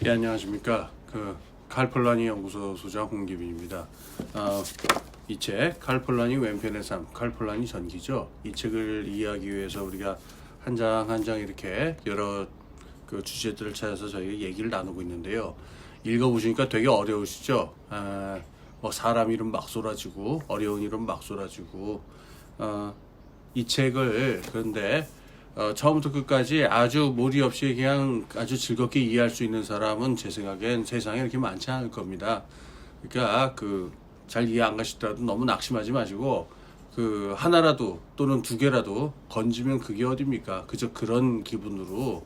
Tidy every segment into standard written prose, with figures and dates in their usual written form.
예, 안녕하십니까. 칼폴라니 연구소 소장 홍기빈입니다. 이 책, 칼폴라니 왼편의 삶, 칼폴라니 전기죠. 이 책을 이해하기 위해서 우리가 한 장 한 장 이렇게 여러 주제들을 찾아서 저희가 얘기를 나누고 있는데요. 읽어보시니까 되게 어려우시죠? 뭐 사람 이름 막 쏟아지고, 어려운 이름 막 쏟아지고, 이 책을 그런데 처음부터 끝까지 아주 무리 없이 그냥 아주 즐겁게 이해할 수 있는 사람은 제 생각엔 세상에 이렇게 많지 않을 겁니다. 그러니까 잘 이해 안 가시더라도 너무 낙심하지 마시고 하나라도 또는 두 개라도 건지면 그게 어딥니까? 그저 그런 기분으로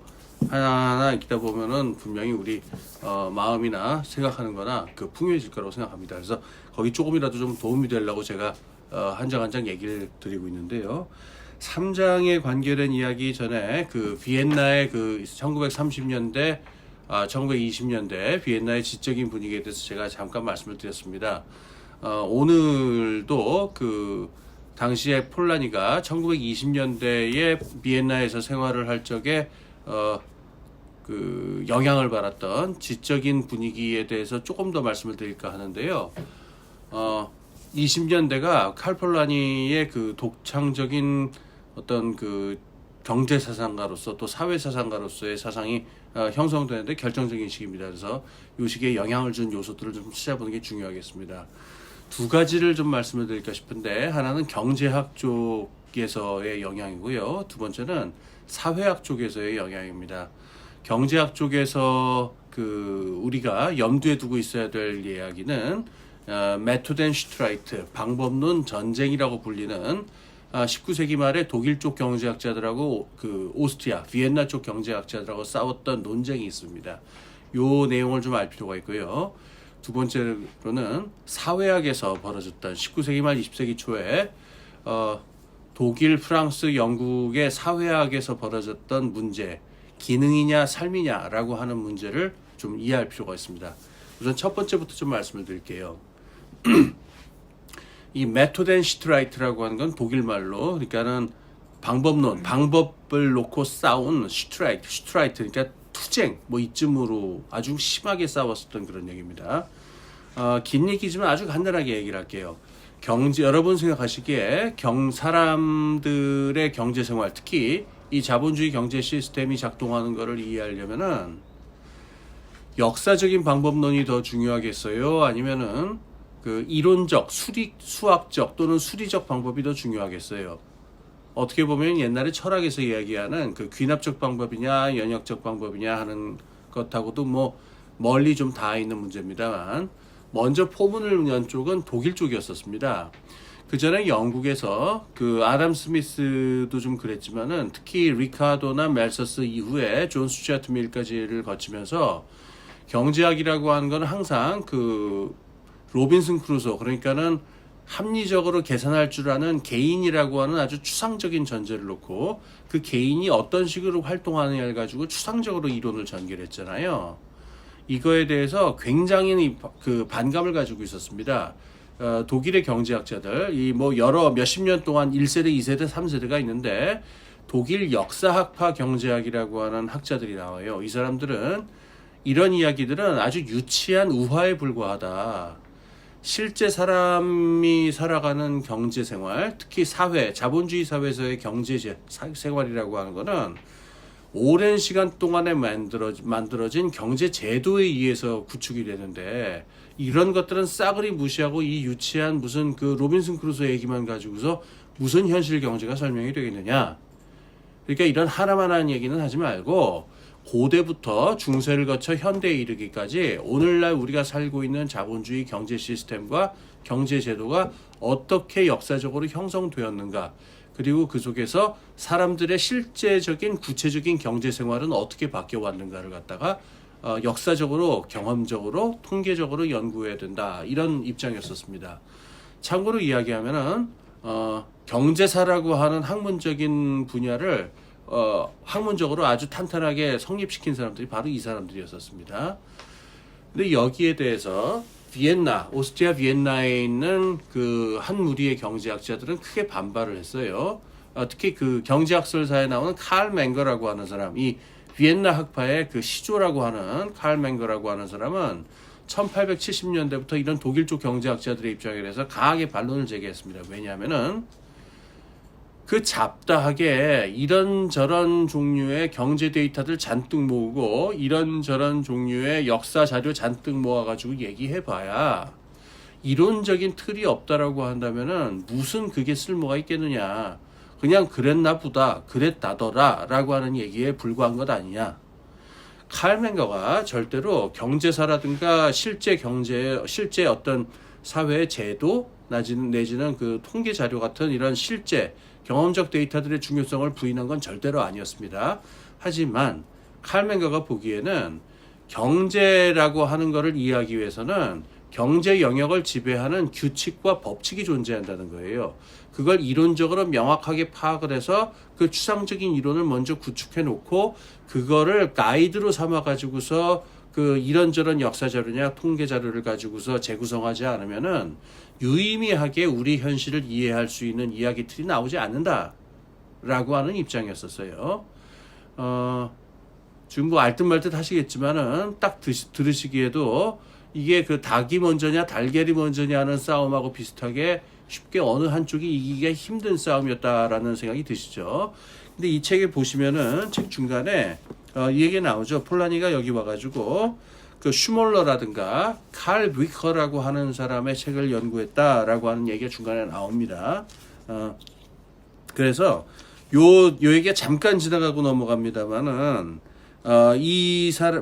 하나하나 읽다 보면은 분명히 우리 마음이나 생각하는 거나 풍요해질 거라고 생각합니다. 그래서 거기 조금이라도 좀 도움이 되려고 제가 한 장 한 장 얘기를 드리고 있는데요. 3장에 관계된 이야기 전에 비엔나의 1930년대, 1920년대 비엔나의 지적인 분위기에 대해서 제가 잠깐 말씀을 드렸습니다. 오늘도 당시에 폴라니가 1920년대에 비엔나에서 생활을 할 적에 영향을 받았던 지적인 분위기에 대해서 조금 더 말씀을 드릴까 하는데요. 20년대가 칼폴라니의 독창적인 어떤 경제 사상가로서 또 사회 사상가로서의 사상이 형성되는데 결정적인 시기입니다. 그래서 이 시기에 영향을 준 요소들을 좀 찾아보는 게 중요하겠습니다. 두 가지를 좀 말씀을 드릴까 싶은데, 하나는 경제학 쪽에서의 영향이고요. 두 번째는 사회학 쪽에서의 영향입니다. 경제학 쪽에서 우리가 염두에 두고 있어야 될 이야기는 메토드 앤 슈트라이트, 방법론 전쟁이라고 불리는 19세기 말에 독일 쪽 경제학자들하고 오스트리아, 비엔나 쪽 경제학자들하고 싸웠던 논쟁이 있습니다. 요 내용을 좀 알 필요가 있고요. 두 번째로는 사회학에서 벌어졌던 19세기 말 20세기 초에 독일, 프랑스, 영국의 사회학에서 벌어졌던 문제, 기능이냐 삶이냐라고 하는 문제를 좀 이해할 필요가 있습니다. 우선 첫 번째부터 좀 말씀을 드릴게요. 이 메토드 앤 슈트라이트라고 하는 건 독일 말로, 그러니까는 방법론, 방법을 놓고 싸운 슈트라이트, 그러니까 투쟁, 뭐 이쯤으로 아주 심하게 싸웠었던 그런 얘기입니다. 긴 얘기지만 아주 간단하게 얘기를 할게요. 여러분 생각하시기에 사람들의 경제 생활, 특히 이 자본주의 경제 시스템이 작동하는 것을 이해하려면은 역사적인 방법론이 더 중요하겠어요? 아니면은 이론적, 수학적 또는 수리적 방법이 더 중요하겠어요? 어떻게 보면 옛날에 철학에서 이야기하는 귀납적 방법이냐 연역적 방법이냐 하는 것하고도 뭐 멀리 좀 닿아 있는 문제입니다만, 먼저 포문을 연 쪽은 독일 쪽이었었습니다. 그 전에 영국에서 아담 스미스도 좀 그랬지만은, 특히 리카도나 멜서스 이후에 존 스튜어트 밀까지를 거치면서 경제학이라고 하는 건 항상 로빈슨 크루소, 그러니까는 합리적으로 계산할 줄 아는 개인이라고 하는 아주 추상적인 전제를 놓고 그 개인이 어떤 식으로 활동하느냐를 가지고 추상적으로 이론을 전개했잖아요. 이거에 대해서 굉장히 반감을 가지고 있었습니다. 독일의 경제학자들, 몇십 년 동안 1세대, 2세대, 3세대가 있는데, 독일 역사학파 경제학이라고 하는 학자들이 나와요. 이 사람들은 이런 이야기들은 아주 유치한 우화에 불과하다. 실제 사람이 살아가는 경제 생활, 특히 자본주의 사회에서의 경제 생활이라고 하는 거는 오랜 시간 동안에 만들어진 경제 제도에 의해서 구축이 되는데, 이런 것들은 싸그리 무시하고 이 유치한 무슨 로빈슨 크루소 얘기만 가지고서 무슨 현실 경제가 설명이 되겠느냐. 그러니까 이런 하나만한 얘기는 하지 말고 고대부터 중세를 거쳐 현대에 이르기까지 오늘날 우리가 살고 있는 자본주의 경제 시스템과 경제 제도가 어떻게 역사적으로 형성되었는가, 그리고 그 속에서 사람들의 실제적인 구체적인 경제 생활은 어떻게 바뀌어 왔는가를 갖다가 역사적으로, 경험적으로, 통계적으로 연구해야 된다, 이런 입장이었었습니다. 참고로 이야기하면은 경제사라고 하는 학문적인 분야를 학문적으로 아주 탄탄하게 성립시킨 사람들이 바로 이 사람들이었었습니다. 근데 여기에 대해서 오스트리아 비엔나에 있는 한 무리의 경제학자들은 크게 반발을 했어요. 특히 경제학설사에 나오는 칼 맹거라고 하는 사람, 이 비엔나 학파의 그 시조라고 하는 칼 맹거라고 하는 사람은 1870년대부터 이런 독일 쪽 경제학자들의 입장에 대해서 강하게 반론을 제기했습니다. 왜냐하면은 그 잡다하게 이런저런 종류의 경제 데이터들 잔뜩 모으고 이런저런 종류의 역사 자료 잔뜩 모아가지고 얘기해봐야 이론적인 틀이 없다라고 한다면은 무슨 그게 쓸모가 있겠느냐. 그냥 그랬나 보다, 그랬다더라 라고 하는 얘기에 불과한 것 아니냐. 칼 맹거가 절대로 경제사라든가 실제 어떤 사회의 제도, 내지는 그 통계 자료 같은 이런 실제 경험적 데이터들의 중요성을 부인한 건 절대로 아니었습니다. 하지만 칼 맹거가 보기에는 경제라고 하는 것을 이해하기 위해서는 경제 영역을 지배하는 규칙과 법칙이 존재한다는 거예요. 그걸 이론적으로 명확하게 파악을 해서 그 추상적인 이론을 먼저 구축해 놓고 그거를 가이드로 삼아 가지고서 그 이런저런 역사 자료냐 통계 자료를 가지고서 재구성하지 않으면은 유의미하게 우리 현실을 이해할 수 있는 이야기 틀이 나오지 않는다라고 하는 입장이었었어요. 지금 뭐 알듯 말듯 하시겠지만은 딱 들으시기에도 이게 그 닭이 먼저냐 달걀이 먼저냐 하는 싸움하고 비슷하게 쉽게 어느 한쪽이 이기기가 힘든 싸움이었다라는 생각이 드시죠. 근데 이 책에 보시면은 책 중간에 이 얘기 나오죠. 폴라니가 여기 와가지고 그 슈몰러라든가 칼 위커라고 하는 사람의 책을 연구했다라고 하는 얘기가 중간에 나옵니다. 그래서 요 얘기가 잠깐 지나가고 넘어갑니다만은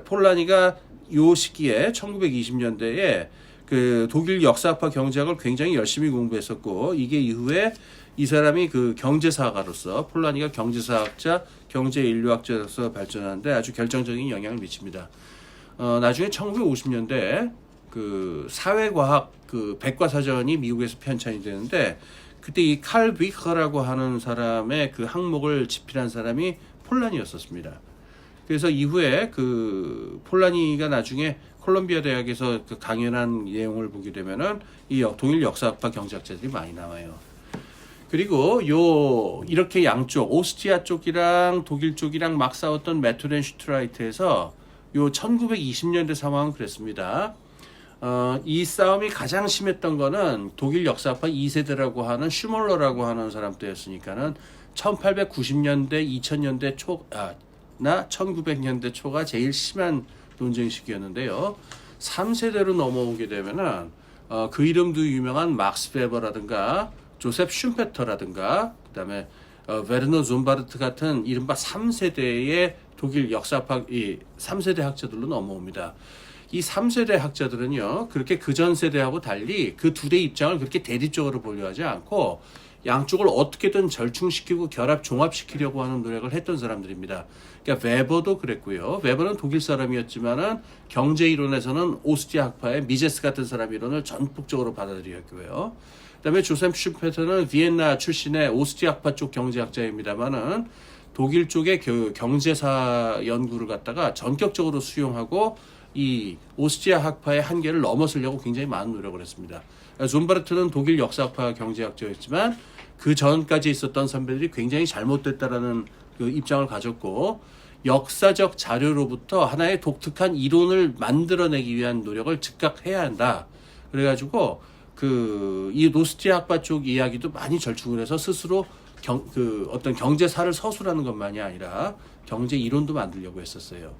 폴라니가 요 시기에 1920년대에 그 독일 역사학파 경제학을 굉장히 열심히 공부했었고 이게 이후에 이 사람이 그 경제사가로서 폴라니가 경제사학자, 경제인류학자로서 발전하는데 아주 결정적인 영향을 미칩니다. 나중에 1950년대 그 사회과학 그 백과사전이 미국에서 편찬이 되는데 그때 이 칼 위커라고 하는 사람의 그 항목을 집필한 사람이 폴라니였었습니다. 그래서 이후에 그 폴라니가 나중에 콜롬비아 대학에서 그 강연한 내용을 보게 되면은 이 동일 역사학파 경제학자들이 많이 나와요. 그리고 이렇게 양쪽 오스트리아 쪽이랑 독일 쪽이랑 막 싸웠던 메토렌 슈트라이트에서 1920년대 상황은 그랬습니다. 이 싸움이 가장 심했던 거는 독일 역사학파 2세대라고 하는 슈몰러라고 하는 사람 때였으니까는 1890년대, 2000년대 나 1900년대 초가 제일 심한 논쟁 시기였는데요. 3세대로 넘어오게 되면은 그 이름도 유명한 막스 베버라든가 조셉 슌페터라든가 그다음에 베르너 좀바르트 같은 이른바 3세대의 독일 역사학 이 3세대 학자들로 넘어옵니다. 이 3세대 학자들은요. 그렇게 그전 세대하고 달리 그 둘의 입장을 그렇게 대립적으로 보려 하지 않고 양쪽을 어떻게든 절충시키고 종합시키려고 하는 노력을 했던 사람들입니다. 그러니까 웨버도 그랬고요. 웨버는 독일 사람이었지만은 경제 이론에서는 오스트리아 학파의 미제스 같은 사람 이론을 전폭적으로 받아들였고요. 그다음에 조셉 슈페터는 비엔나 출신의 오스트리아 학파 쪽 경제학자입니다만은 독일 쪽의 경제사 연구를 갖다가 전격적으로 수용하고 이 오스트리아 학파의 한계를 넘어서려고 굉장히 많은 노력을 했습니다. 좀바르트는 독일 역사학파 경제학자였지만 그 전까지 있었던 선배들이 굉장히 잘못됐다라는 그 입장을 가졌고 역사적 자료로부터 하나의 독특한 이론을 만들어내기 위한 노력을 즉각 해야 한다. 그래가지고 이 오스트리아 학파 쪽 이야기도 많이 절충을 해서 스스로 어떤 경제사를 서술하는 것만이 아니라 경제 이론도 만들려고 했었어요.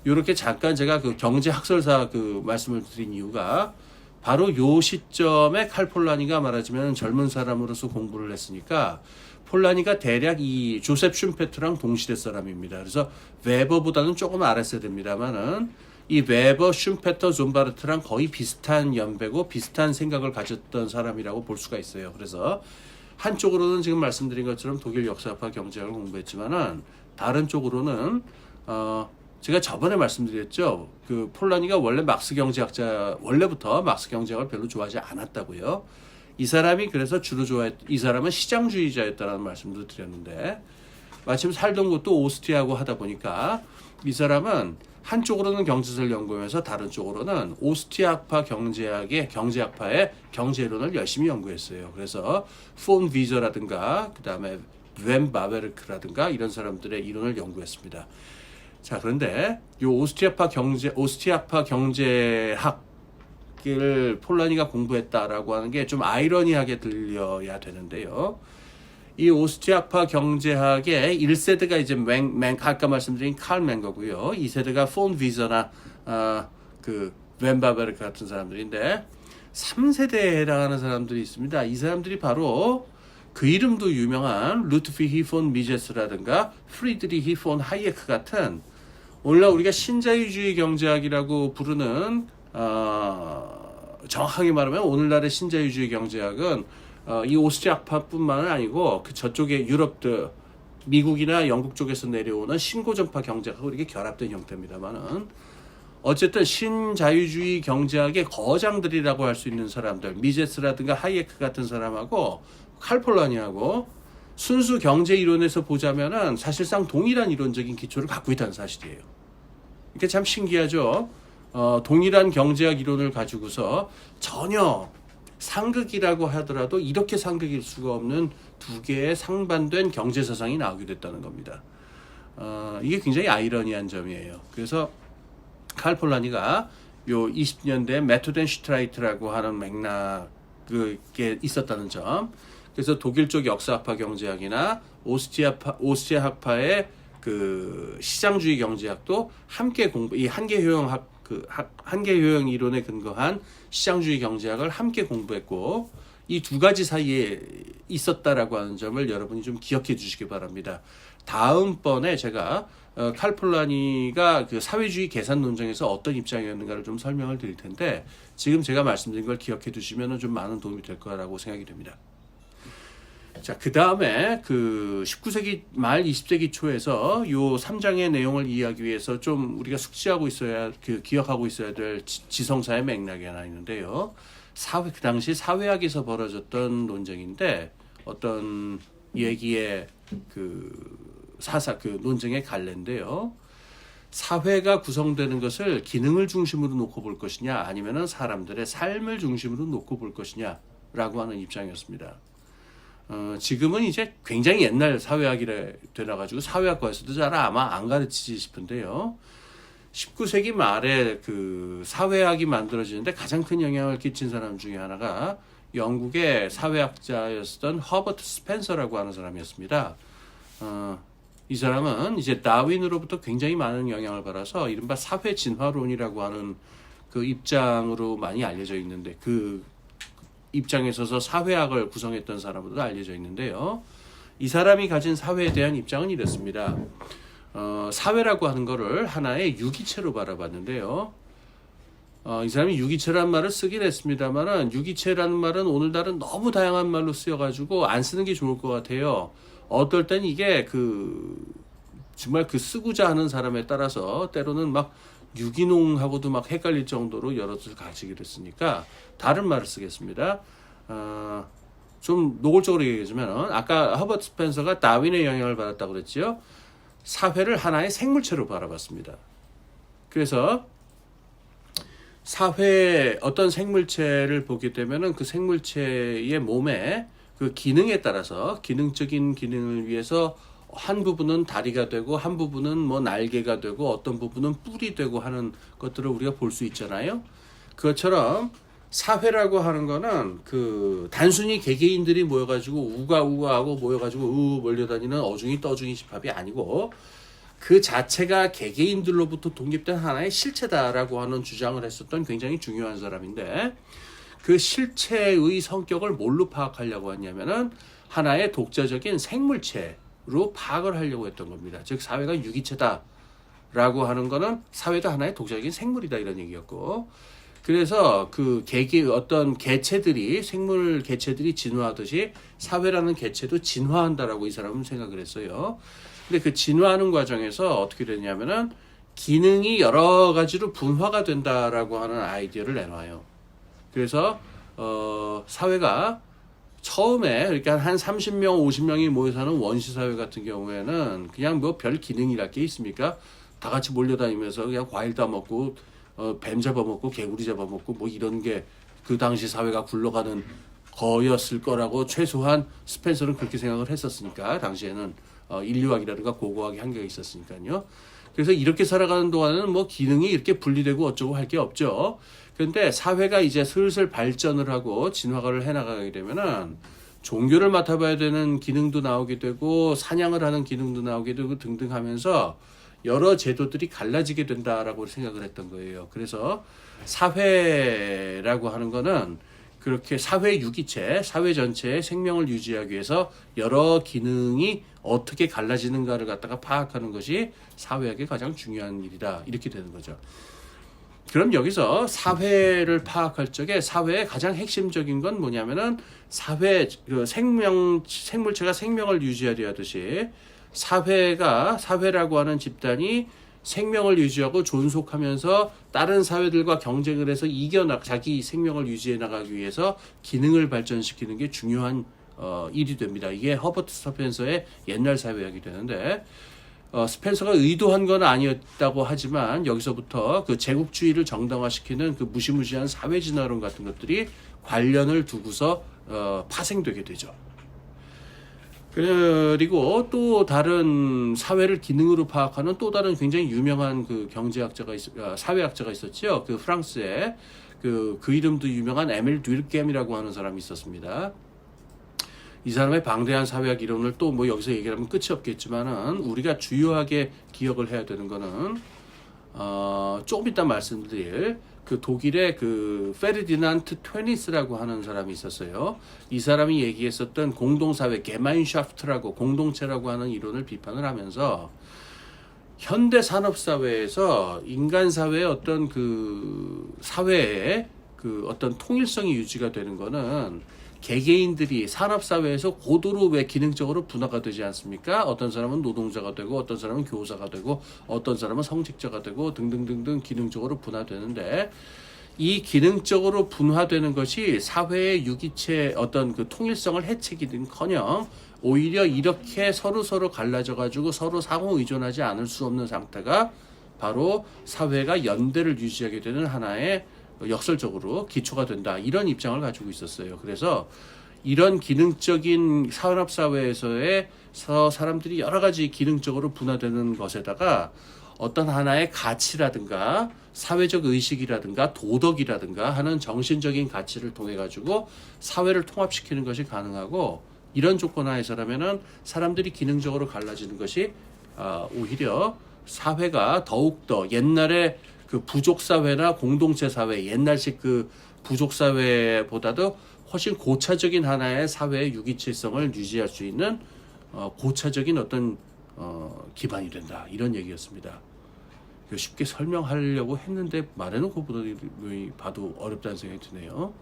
이렇게 잠깐 제가 그 경제 학설사 그 말씀을 드린 이유가 바로 요 시점에 칼 폴라니가 말하자면 젊은 사람으로서 공부를 했으니까 폴라니가 대략 이 조셉 슌페트랑 동시대 사람입니다. 그래서 웨버보다는 조금 아랫세대입니다만은 이 웨버, 슌페터, 좀바르트랑 거의 비슷한 연배고 비슷한 생각을 가졌던 사람이라고 볼 수가 있어요. 그래서 한쪽으로는 지금 말씀드린 것처럼 독일 역사학파 경제학을 공부했지만은 다른 쪽으로는 제가 저번에 말씀드렸죠. 그 폴라니가 원래부터 막스 경제학을 별로 좋아하지 않았다고요. 이 사람이 그래서 이 사람은 시장주의자였다라는 말씀도 드렸는데 마침 살던 곳도 오스트리아고 하다 보니까 이 사람은 한쪽으로는 경제사를 연구하면서 다른 쪽으로는 오스트리아파 경제학파의 경제론을 열심히 연구했어요. 그래서 폰 위저라든가 그다음에 웬 바베르크라든가 이런 사람들의 이론을 연구했습니다. 자, 그런데 이 오스트리아파 경제학을 폴라니가 공부했다라고 하는 게 좀 아이러니하게 들려야 되는데요. 이 오스트리아파 경제학의 1세대가 이제 아까 말씀드린 칼 맹거고요. 2세대가 폰 위저나 그 웬바베르크 같은 사람들인데 3세대에 해당하는 사람들이 있습니다. 이 사람들이 바로 그 이름도 유명한 루트비히 폰 미제스라든가 프리드리히 폰 하이에크 같은 오늘날 우리가 신자유주의 경제학이라고 부르는 정확하게 말하면 오늘날의 신자유주의 경제학은 이 오스트리아파뿐만 아니고 그 저쪽에 유럽들 미국이나 영국 쪽에서 내려오는 신고전파 경제학하고 이렇게 결합된 형태입니다만은 어쨌든 신자유주의 경제학의 거장들이라고 할 수 있는 사람들 미제스라든가 하이에크 같은 사람하고 칼폴라니하고 순수 경제 이론에서 보자면은 사실상 동일한 이론적인 기초를 갖고 있다는 사실이에요. 이게 참 신기하죠. 동일한 경제학 이론을 가지고서 전혀 상극이라고 하더라도 이렇게 상극일 수가 없는 두 개의 상반된 경제 사상이 나오게 됐다는 겁니다. 이게 굉장히 아이러니한 점이에요. 그래서 칼 폴라니가 요 20년대 메토덴 슈트라이트라고 하는 맥락에 있었다는 점. 그래서 독일 쪽 역사학파 경제학이나 오스트리아학파의 그 시장주의 경제학도 함께 이 한계 효용 이론에 근거한 시장주의 경제학을 함께 공부했고 이 두 가지 사이에 있었다라고 하는 점을 여러분이 좀 기억해 주시기 바랍니다. 다음번에 제가 칼 폴라니가 그 사회주의 계산 논쟁에서 어떤 입장이었는가를 좀 설명을 드릴 텐데 지금 제가 말씀드린 걸 기억해 두시면 좀 많은 도움이 될 거라고 생각이 됩니다. 자, 그 다음에 그 19세기 말 20세기 초에서 요 3장의 내용을 이해하기 위해서 좀 우리가 숙지하고 있어야, 기억하고 있어야 될 지성사의 맥락이 하나 있는데요. 그 당시 사회학에서 벌어졌던 논쟁인데 어떤 얘기의 그 논쟁의 갈래인데요. 사회가 구성되는 것을 기능을 중심으로 놓고 볼 것이냐 아니면은 사람들의 삶을 중심으로 놓고 볼 것이냐라고 하는 입장이었습니다. 지금은 이제 굉장히 옛날 사회학이라 되나가지고 사회학과에서도 잘 아마 안 가르치지 싶은데요. 19세기 말에 그 사회학이 만들어지는데 가장 큰 영향을 끼친 사람 중에 하나가 영국의 사회학자였던 허버트 스펜서라고 하는 사람이었습니다. 이 사람은 이제 다윈으로부터 굉장히 많은 영향을 받아서 이른바 사회 진화론이라고 하는 그 입장으로 많이 알려져 있는데 그 입장에 서서 사회학을 구성했던 사람으로 알려져 있는데요. 이 사람이 가진 사회에 대한 입장은 이렇습니다. 사회라고 하는 거를 하나의 유기체로 바라봤는데요. 이 사람이 유기체라는 말을 쓰긴 했습니다만 유기체라는 말은 오늘날은 너무 다양한 말로 쓰여가지고 안 쓰는 게 좋을 것 같아요. 어떨 땐 이게 정말 쓰고자 하는 사람에 따라서 때로는 막 유기농하고도 막 헷갈릴 정도로 여러 뜻을 가지기도 했으니까 다른 말을 쓰겠습니다. 좀 노골적으로 얘기하자면 아까 허버트 스펜서가 다윈의 영향을 받았다고 그랬지요. 사회를 하나의 생물체로 바라봤습니다. 그래서 어떤 생물체를 보게 되면은 그 생물체의 몸에 그 기능에 따라서 기능적인 기능을 위해서 한 부분은 다리가 되고 한 부분은 뭐 날개가 되고 어떤 부분은 뿔이 되고 하는 것들을 우리가 볼 수 있잖아요. 그것처럼 사회라고 하는 거는 단순히 개개인들이 모여가지고 우가우가하고 모여가지고 몰려다니는 어중이 떠중이 집합이 아니고 그 자체가 개개인들로부터 독립된 하나의 실체다라고 하는 주장을 했었던 굉장히 중요한 사람인데 그 실체의 성격을 뭘로 파악하려고 했냐면은 하나의 독자적인 생물체로 파악을 하려고 했던 겁니다. 즉 사회가 유기체다라고 하는 거는 사회도 하나의 독자적인 생물이다 이런 얘기였고 그래서 어떤 개체들이 생물 개체들이 진화하듯이 사회라는 개체도 진화한다라고 이 사람은 생각을 했어요. 근데 그 진화하는 과정에서 어떻게 되냐면은 기능이 여러 가지로 분화가 된다라고 하는 아이디어를 내놔요. 그래서 사회가 처음에 그러니까 한 30명, 50명이 모여 사는 원시 사회 같은 경우에는 그냥 뭐 별 기능이랄 게 있습니까? 다 같이 몰려다니면서 그냥 과일 다 먹고 뱀 잡아먹고 개구리 잡아먹고 뭐 이런 게 그 당시 사회가 굴러가는 거였을 거라고 최소한 스펜서는 그렇게 생각을 했었으니까 당시에는 인류학이라든가 고고학의 한계가 있었으니까요. 그래서 이렇게 살아가는 동안은 뭐 기능이 이렇게 분리되고 어쩌고 할 게 없죠. 그런데 사회가 이제 슬슬 발전을 하고 진화를 해나가게 되면은 종교를 맡아봐야 되는 기능도 나오게 되고 사냥을 하는 기능도 나오게 되고 등등 하면서 여러 제도들이 갈라지게 된다라고 생각을 했던 거예요. 그래서 사회라고 하는 거는 그렇게 사회 유기체, 사회 전체의 생명을 유지하기 위해서 여러 기능이 어떻게 갈라지는가를 갖다가 파악하는 것이 사회학의 가장 중요한 일이다. 이렇게 되는 거죠. 그럼 여기서 사회를 파악할 적에 사회의 가장 핵심적인 건 뭐냐면은 생물체가 생명을 유지하려 하듯이 사회라고 하는 집단이 생명을 유지하고 존속하면서 다른 사회들과 경쟁을 해서 자기 생명을 유지해 나가기 위해서 기능을 발전시키는 게 중요한 일이 됩니다. 이게 허버트 스펜서의 옛날 사회학이 되는데 스펜서가 의도한 건 아니었다고 하지만 여기서부터 그 제국주의를 정당화시키는 그 무시무시한 사회진화론 같은 것들이 관련을 두고서 파생되게 되죠. 그리고 또 다른 사회를 기능으로 파악하는 또 다른 굉장히 유명한 그 사회학자가 있었죠. 그 프랑스에 그 이름도 유명한 에밀 듀르켐이라고 하는 사람이 있었습니다. 이 사람의 방대한 사회학 이론을 또 뭐 여기서 얘기하면 끝이 없겠지만은 우리가 주요하게 기억을 해야 되는 거는 조금 이따 말씀드릴 그 독일의 그 페르디난트 트웨니스라고 하는 사람이 있었어요. 이 사람이 얘기했었던 공동사회 게마인샤프트라고 공동체라고 하는 이론을 비판을 하면서 현대 산업 사회에서 인간 사회의 어떤 그 사회의 그 어떤 통일성이 유지가 되는 거는 개개인들이 산업사회에서 고도로 왜 기능적으로 분화가 되지 않습니까? 어떤 사람은 노동자가 되고 어떤 사람은 교사가 되고 어떤 사람은 성직자가 되고 등등등등 기능적으로 분화되는데 이 기능적으로 분화되는 것이 사회의 유기체 어떤 그 통일성을 해치기는커녕 오히려 이렇게 서로 갈라져 가지고 서로 상호 의존하지 않을 수 없는 상태가 바로 사회가 연대를 유지하게 되는 하나의 역설적으로 기초가 된다. 이런 입장을 가지고 있었어요. 그래서 이런 기능적인 산업사회에서 사람들이 여러 가지 기능적으로 분화되는 것에다가 어떤 하나의 가치라든가 사회적 의식이라든가 도덕이라든가 하는 정신적인 가치를 통해 가지고 사회를 통합시키는 것이 가능하고 이런 조건 하에서라면은 사람들이 기능적으로 갈라지는 것이 오히려 사회가 더욱더 옛날에 그 부족사회나 공동체사회, 옛날식 그 부족사회보다도 훨씬 고차적인 하나의 사회의 유기체성을 유지할 수 있는 고차적인 어떤 기반이 된다. 이런 얘기였습니다. 쉽게 설명하려고 했는데 말해놓고 봐도 어렵다는 생각이 드네요.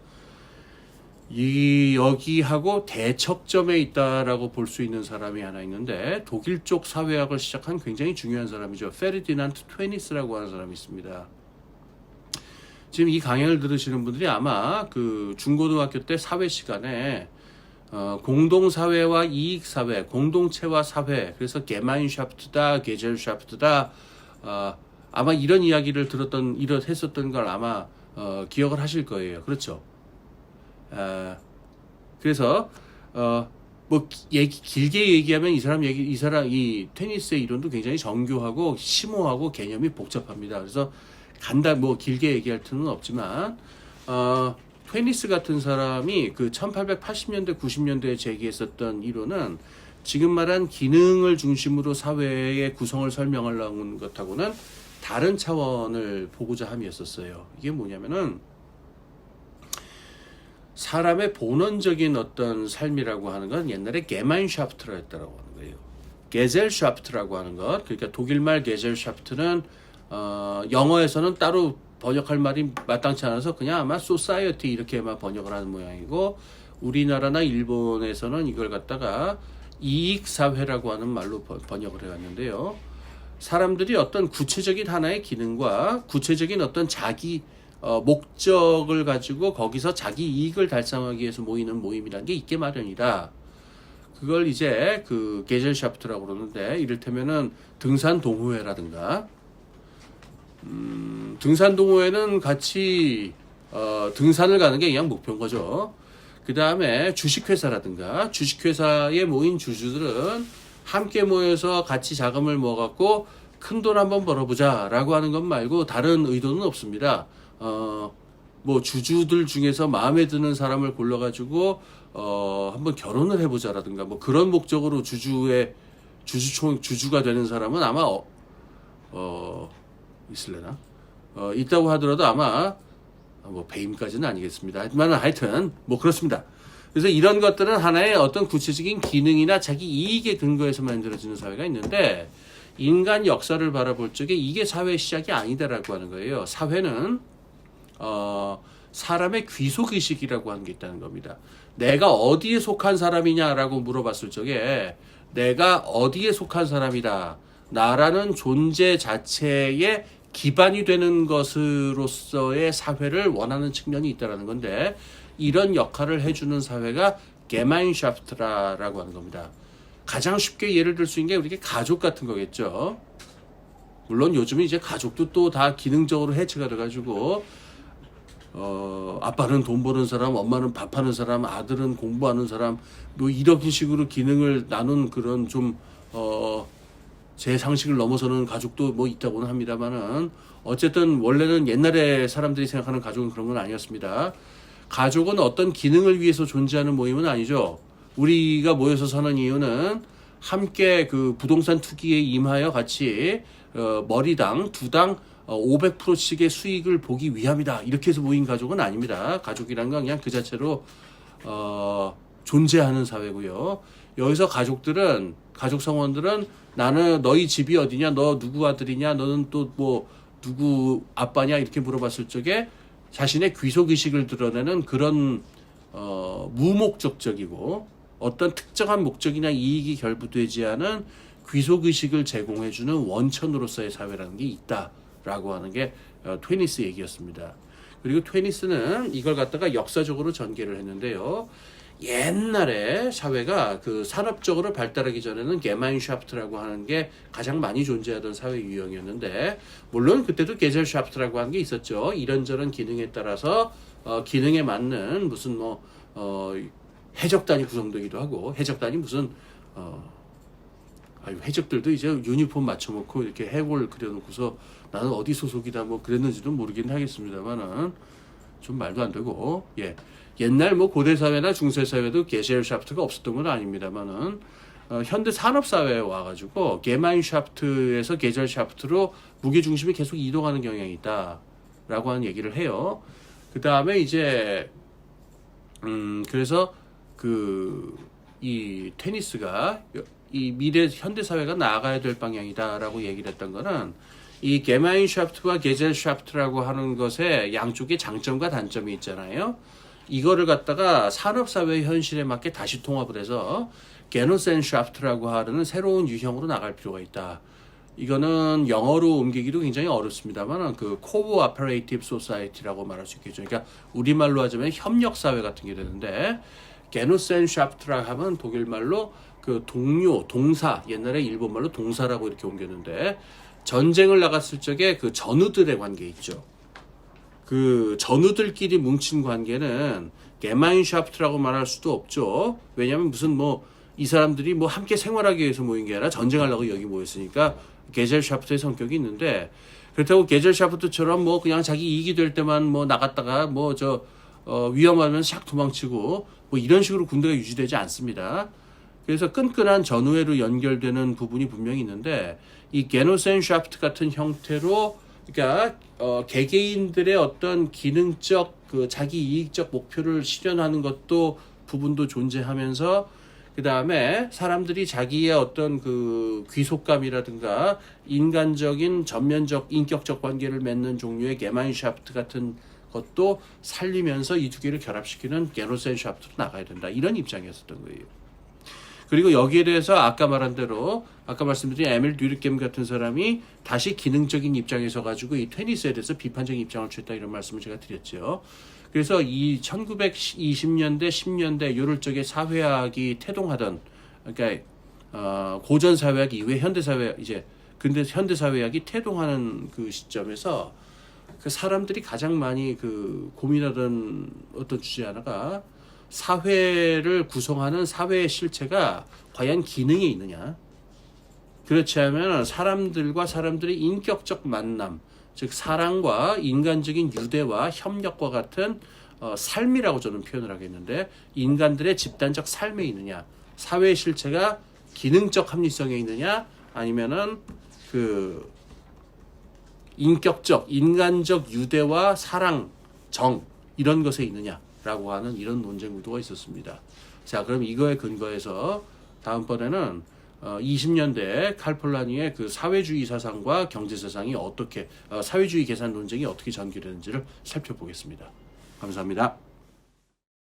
여기하고 대척점에 있다라고 볼 수 있는 사람이 하나 있는데 독일 쪽 사회학을 시작한 굉장히 중요한 사람이죠. 페르디난트 트웨니스라고 하는 사람이 있습니다. 지금 이 강연을 들으시는 분들이 아마 그 중고등학교 때 사회 시간에 공동사회와 이익사회, 공동체와 사회, 그래서 게마인샤프트다, 게젤샤프트다, 아마 이런 이야기를 했었던 걸 아마 기억을 하실 거예요. 그렇죠? 그래서 뭐 길게 얘기하면 이 테니스의 이론도 굉장히 정교하고 심오하고 개념이 복잡합니다. 그래서 뭐 길게 얘기할 필요는 없지만 테니스 같은 사람이 그 1880년대 90년대에 제기했었던 이론은 지금 말한 기능을 중심으로 사회의 구성을 설명하려는 것하고는 다른 차원을 보고자 함이었었어요. 이게 뭐냐면은 사람의 본원적인 어떤 삶이라고 하는 건 옛날에 게마인샤프트라 했다라고 하는 거예요. 게젤샤프트라고 하는 것. 그러니까 독일말 게젤샤프트는 영어에서는 따로 번역할 말이 마땅치 않아서 그냥 아마 소사이어티 이렇게만 번역을 하는 모양이고 우리나라나 일본에서는 이걸 갖다가 이익사회라고 하는 말로 번역을 해왔는데요. 사람들이 어떤 구체적인 하나의 기능과 구체적인 어떤 자기 목적을 가지고 거기서 자기 이익을 달성하기 위해서 모이는 모임이라는 게 있게 마련이다. 그걸 이제 그 게젤샤프트라고 그러는데 이를테면은 등산 동호회라든가 등산 동호회는 같이 등산을 가는 게 그냥 목표인 거죠. 그 다음에 주식회사라든가 주식회사에 모인 주주들은 함께 모여서 같이 자금을 모아갖고 큰 돈 한번 벌어보자라고 하는 것 말고 다른 의도는 없습니다. 뭐 주주들 중에서 마음에 드는 사람을 골라가지고 한번 결혼을 해보자라든가 뭐 그런 목적으로 주주가 되는 사람은 아마 있을래나? 있다고 하더라도 아마 뭐 배임까지는 아니겠습니다. 하여튼 뭐 그렇습니다. 그래서 이런 것들은 하나의 어떤 구체적인 기능이나 자기 이익에 근거해서 만들어지는 사회가 있는데 인간 역사를 바라볼 적에 이게 사회의 시작이 아니다라고 하는 거예요. 사회는 사람의 귀속의식이라고 하는 게 있다는 겁니다. 내가 어디에 속한 사람이냐라고 물어봤을 적에 내가 어디에 속한 사람이다. 나라는 존재 자체의 기반이 되는 것으로서의 사회를 원하는 측면이 있다는 건데 이런 역할을 해주는 사회가 게마인샤프트라고 하는 겁니다. 가장 쉽게 예를 들 수 있는 게 우리 가족 같은 거겠죠. 물론 요즘은 이제 가족도 또 다 기능적으로 해체가 돼가지고 아빠는 돈 버는 사람, 엄마는 밥하는 사람, 아들은 공부하는 사람, 뭐 이런 식으로 기능을 나눈 그런 좀 제 상식을 넘어서는 가족도 뭐 있다고는 합니다만은 어쨌든 원래는 옛날에 사람들이 생각하는 가족은 그런 건 아니었습니다. 가족은 어떤 기능을 위해서 존재하는 모임은 아니죠. 우리가 모여서 사는 이유는 함께 그 부동산 투기에 임하여 같이 머리당 두당 500%씩의 수익을 보기 위함이다. 이렇게 해서 모인 가족은 아닙니다. 가족이란 건 그냥 그 자체로 존재하는 사회고요. 여기서 가족 성원들은 나는 너희 집이 어디냐, 너 누구 아들이냐, 너는 또 뭐 누구 아빠냐 이렇게 물어봤을 적에 자신의 귀속의식을 드러내는 그런 무목적적이고 어떤 특정한 목적이나 이익이 결부되지 않은 귀속의식을 제공해주는 원천으로서의 사회라는 게 있다라고 하는 게 트웨니스 얘기였습니다. 그리고 트웨니스는 이걸 갖다가 역사적으로 전개를 했는데요. 옛날에 사회가 그 산업적으로 발달하기 전에는 게마인샤프트라고 하는 게 가장 많이 존재하던 사회 유형이었는데 물론 그때도 게젤샤프트라고 하는 게 있었죠. 이런저런 기능에 따라서 기능에 맞는 무슨 해적단이 구성되기도 하고 해적단이 무슨 해적들도 이제 유니폼 맞춰놓고 이렇게 해골 그려놓고서 나는 어디 소속이다 뭐 그랬는지도 모르긴 하겠습니다만은 좀 말도 안 되고 옛날 뭐 고대 사회나 중세 사회도 게젤샤프트가 없었던 건 아닙니다만은 현대 산업 사회에 와가지고 게마인샤프트에서 게젤샤프트로 무게 중심이 계속 이동하는 경향이 있다라고 하는 얘기를 해요. 그 다음에 이제 그래서 이 테니스가 이 미래 현대 사회가 나아가야 될 방향이다라고 얘기를 했던 거는 이 게마인샤프트와 게젤샤프트라고 하는 것에 양쪽의 장점과 단점이 있잖아요. 이거를 갖다가 산업사회의 현실에 맞게 다시 통합을 해서 게노센샤프트라고 하는 새로운 유형으로 나갈 필요가 있다. 이거는 영어로 옮기기도 굉장히 어렵습니다만 그 코오퍼레이티브 소사이티라고 말할 수 있겠죠. 그러니까 우리말로 하자면 협력사회 같은 게 되는데 게노센샤프트라고 하면 독일말로 그 동료, 동사, 옛날에 일본말로 동사라고 이렇게 옮겼는데 전쟁을 나갔을 적에 그 전우들의 관계 있죠. 그 전우들끼리 뭉친 관계는 게마인샤프트라고 말할 수도 없죠. 왜냐하면 무슨 이 사람들이 함께 생활하기 위해서 모인 게 아니라 전쟁하려고 여기 모였으니까 게젤샤프트의 성격이 있는데 그렇다고 게젤샤프트처럼 그냥 자기 이익이 될 때만 나갔다가 위험하면 샥 도망치고 이런 식으로 군대가 유지되지 않습니다. 그래서 끈끈한 전우회로 연결되는 부분이 분명히 있는데 이 게노센샤프트 같은 형태로 그러니까 개개인들의 어떤 기능적 그 자기 이익적 목표를 실현하는 것도 부분도 존재하면서 그 다음에 사람들이 자기의 어떤 그 귀속감이라든가 인간적인 전면적 인격적 관계를 맺는 종류의 게마인샤프트 같은 것도 살리면서 이 두 개를 결합시키는 게노센샤프트로 나가야 된다. 이런 입장이었었던 거예요. 그리고 여기에 대해서 아까 말한 대로 아까 말씀드린 에밀 듀르켐 같은 사람이 다시 기능적인 입장에 서가지고 이 테니스에 대해서 비판적인 입장을 취했다 이런 말씀을 제가 드렸죠. 그래서 이 1920년대 10년대 요럴 적에 사회학이 태동하던 그러니까 고전 사회학 이후에 현대 사회 근데 현대 사회학이 태동하는 그 시점에서 그 사람들이 가장 많이 그 고민하던 어떤 주제 하나가 사회를 구성하는 사회의 실체가 과연 기능에 있느냐? 그렇지 않으면 사람들과 사람들의 인격적 만남, 즉 사랑과 인간적인 유대와 협력과 같은 삶이라고 저는 표현을 하겠는데, 인간들의 집단적 삶에 있느냐, 사회 실체가 기능적 합리성에 있느냐, 아니면은 그 인격적, 인간적 유대와 사랑, 정 이런 것에 있느냐라고 하는 이런 논쟁 구도가 있었습니다. 자, 그럼 이거에 근거해서 다음번에는 20년대 칼폴라니의 그 사회주의 사상과 경제 사상이 어떻게 사회주의 계산 논쟁이 어떻게 전개되는지를 살펴보겠습니다. 감사합니다.